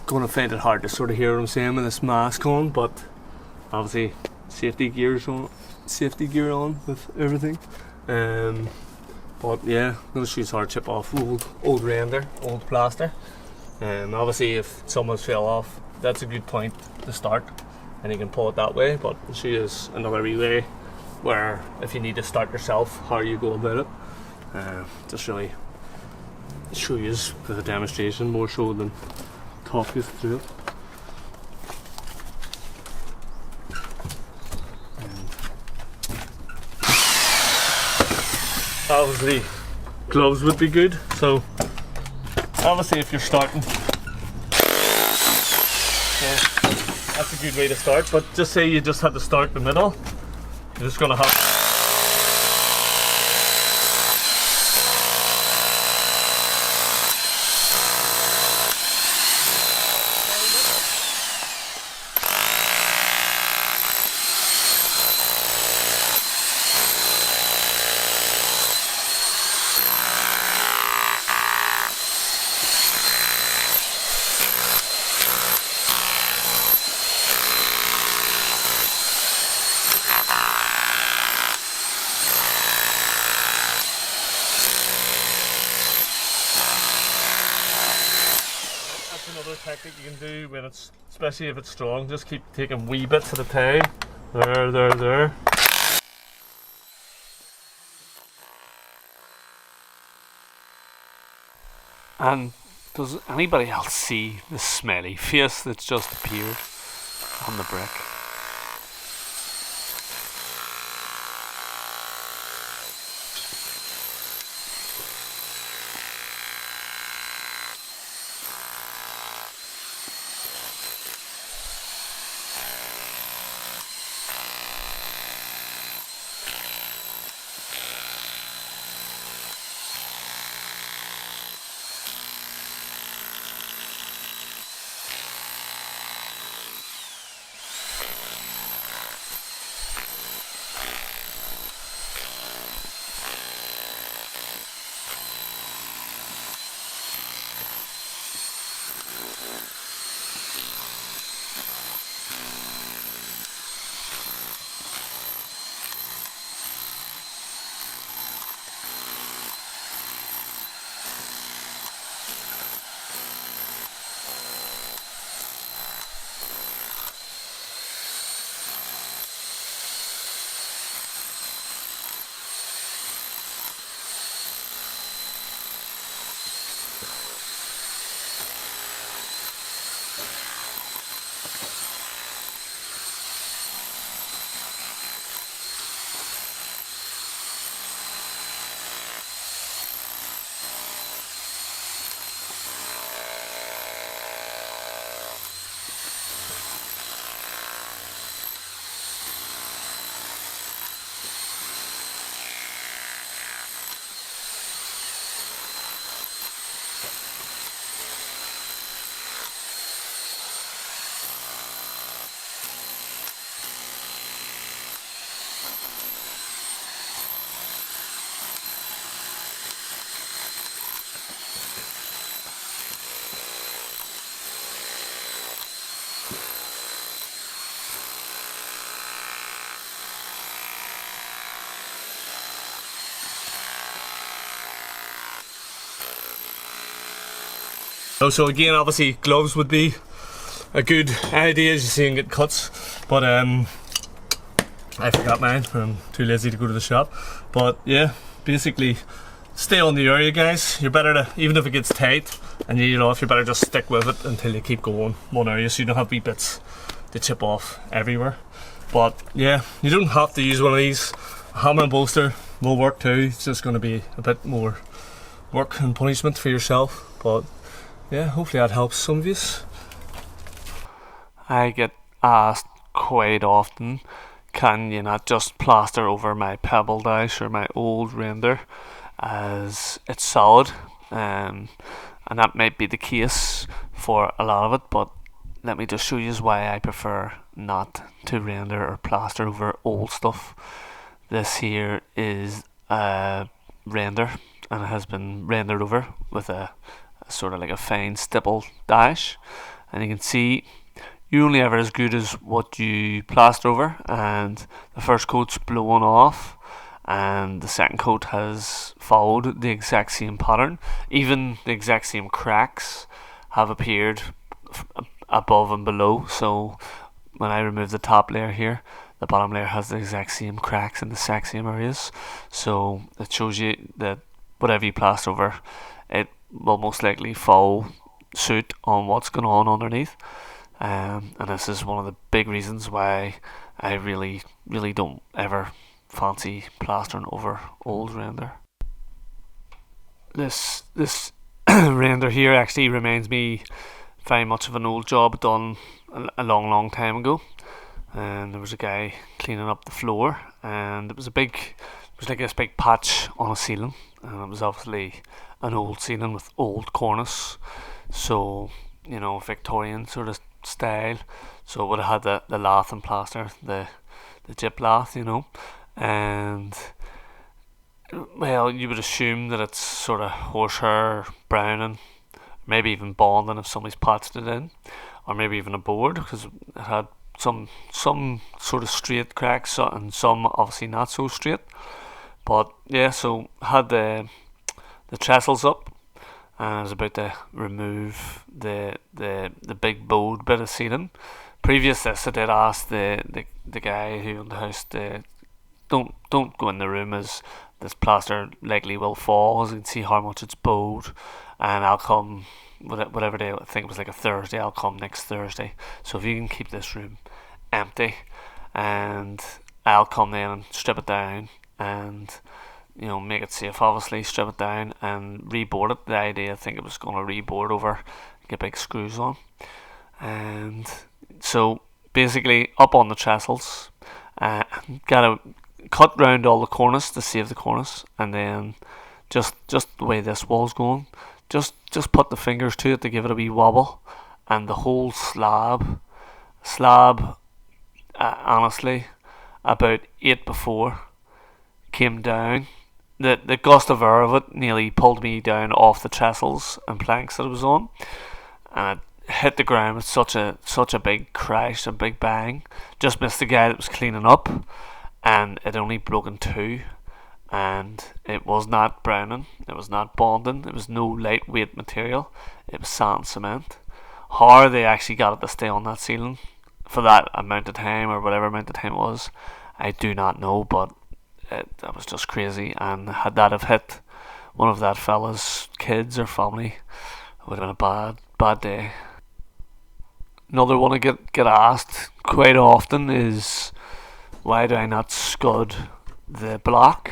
going to find it hard to sort of hear what I'm saying with this mask on, but obviously safety gear on with everything. But yeah, those shoes hard chip off old render, old plaster. Obviously if someone's fell off, that's a good point to start, and you can pull it that way. But the shoe is another wee way where if you need to start yourself, how you go about it. Just really show you with a demonstration more so than talk you through it. Obviously gloves would be good, so obviously if you're starting, that's a good way to start. But just say you just had to start in the middle, you're just going to have another technique you can do when it's, especially if it's strong, just keep taking wee bits at a time. There. And does anybody else see the smelly face that's just appeared on the brick? So again, obviously gloves would be a good idea as you see and get cuts, but I forgot mine. I'm too lazy to go to the shop. But yeah, basically stay on the area, guys. You're better to, even if it gets tight and you know, if you're better just stick with it until you keep going one area so you don't have wee bits to chip off everywhere. But yeah, you don't have to use one of these. A hammer and bolster will work too. It's just going to be a bit more work and punishment for yourself, but yeah, hopefully that helps some of you. I get asked quite often, can you not just plaster over my pebble dash or my old render as it's solid? And that might be the case for a lot of it, but let me just show you why I prefer not to render or plaster over old stuff. This here is a render, and it has been rendered over with a sort of like a fine stipple dash, and you can see you're only ever as good as what you plaster over, and the first coat's blown off and the second coat has followed the exact same pattern. Even the exact same cracks have appeared above and below. So when I remove the top layer here, the bottom layer has the exact same cracks in the exact same areas. So it shows you that whatever you plaster over, it will most likely follow suit on what's going on underneath. And this is one of the big reasons why I really don't ever fancy plastering over old render. This render here actually reminds me very much of an old job done a long time ago. And there was a guy cleaning up the floor, and it was like this big patch on a ceiling, and it was obviously an old ceiling with old cornice, so Victorian sort of style. So it would have had the lath and plaster, the gyp lath, and well, you would assume that it's sort of horsehair browning, maybe even bonding if somebody's patched it in, or maybe even a board, because it had some sort of straight cracks and some obviously not so straight. But yeah, so had the trestles up, and I was about to remove the big bowed bit of ceiling. Previous this, I did ask the guy who owned the house to don't go in the room, as this plaster likely will fall, as you can see how much it's bowed, and I'll come whatever day, I think it was like a Thursday, I'll come next Thursday. So if you can keep this room empty, and I'll come in and strip it down and make it safe, obviously strip it down and reboard it. The idea, I think it was going to reboard over, get big screws on. And so basically up on the trestles, gotta cut round all the cornice to save the cornice, and then just the way this wall's going, just put the fingers to it to give it a wee wobble, and the whole slab honestly about 8 before came down. The gust of air of it nearly pulled me down off the trestles and planks that it was on, and it hit the ground with such a big crash, a big bang. Just missed the guy that was cleaning up, and it only broke in two. And it was not browning, it was not bonding, it was no lightweight material, it was sand cement. How they actually got it to stay on that ceiling for that amount of time, or whatever amount of time it was, I do not know, but that was just crazy. And had that have hit one of that fella's kids or family, it would have been a bad day. Another one I get asked quite often is, why do I not scud the block?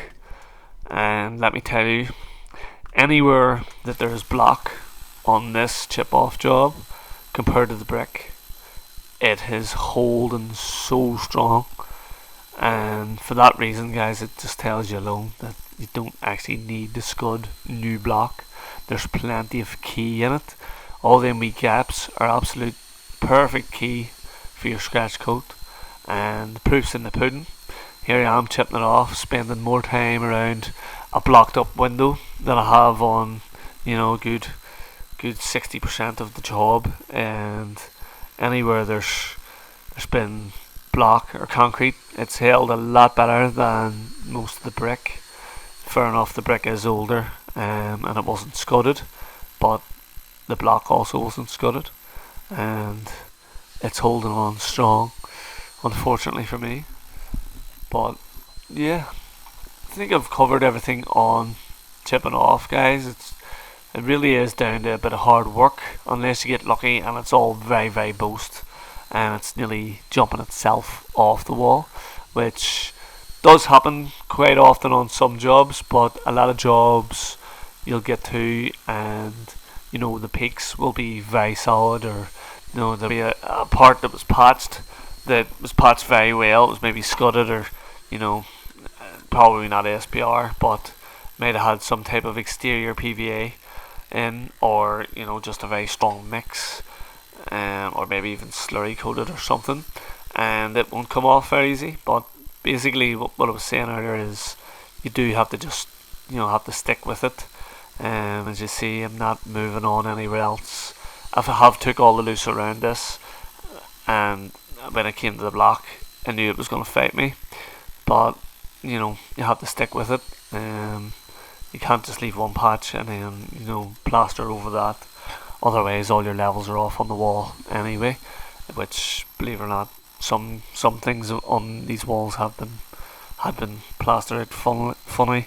And let me tell you, anywhere that there's block on this chip off job compared to the brick, it is holding so strong. And for that reason, guys, it just tells you alone that you don't actually need to scud new block. There's plenty of key in it. All them wee gaps are absolute perfect key for your scratch coat, and the proof's in the pudding. Here I am chipping it off, spending more time around a blocked up window than I have on, good 60% of the job. And anywhere there's been block or concrete, it's held a lot better than most of the brick. Fair enough, the brick is older, and it wasn't scudded, but the block also wasn't scudded, and it's holding on strong, unfortunately for me. But yeah, I think I've covered everything on chipping off, guys. It really is down to a bit of hard work, unless you get lucky and it's all very boast, and it's nearly jumping itself off the wall, which does happen quite often on some jobs. But a lot of jobs you'll get to, and the peaks will be very solid, or there'll be a part that was patched very well. It was maybe scudded, or probably not SPR, but might have had some type of exterior PVA in, or just a very strong mix, or maybe even slurry coated or something, and it won't come off very easy. But basically what I was saying earlier is, you do have to just have to stick with it, As you see, I'm not moving on anywhere else. I have took all the loose around this, and when I came to the block, I knew it was going to fight me. But you have to stick with it. You can't just leave one patch and then plaster over that. Otherwise, all your levels are off on the wall anyway. Which, believe it or not, some things on these walls had been plastered funny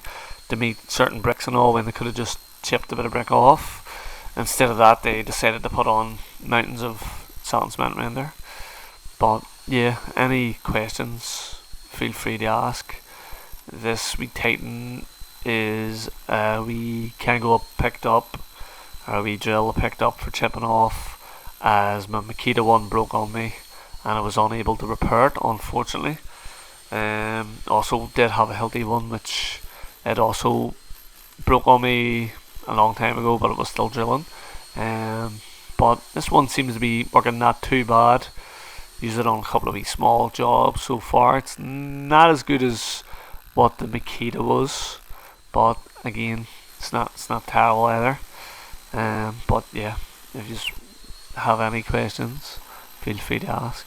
to meet certain bricks and all when they could have just chipped a bit of brick off. Instead of that, they decided to put on mountains of salt and cement around there. But yeah, any questions, feel free to ask. This wee Titan is we can go up picked up, or we drill picked up for chipping off, as my Makita one broke on me and I was unable to repair it, unfortunately. Also did have a healthy one which it also broke on me a long time ago, but it was still drilling. But this one seems to be working not too bad. Used it on a couple of wee small jobs so far. It's not as good as what the Makita was, but again, it's not terrible either. But yeah, if you have any questions, feel free to ask.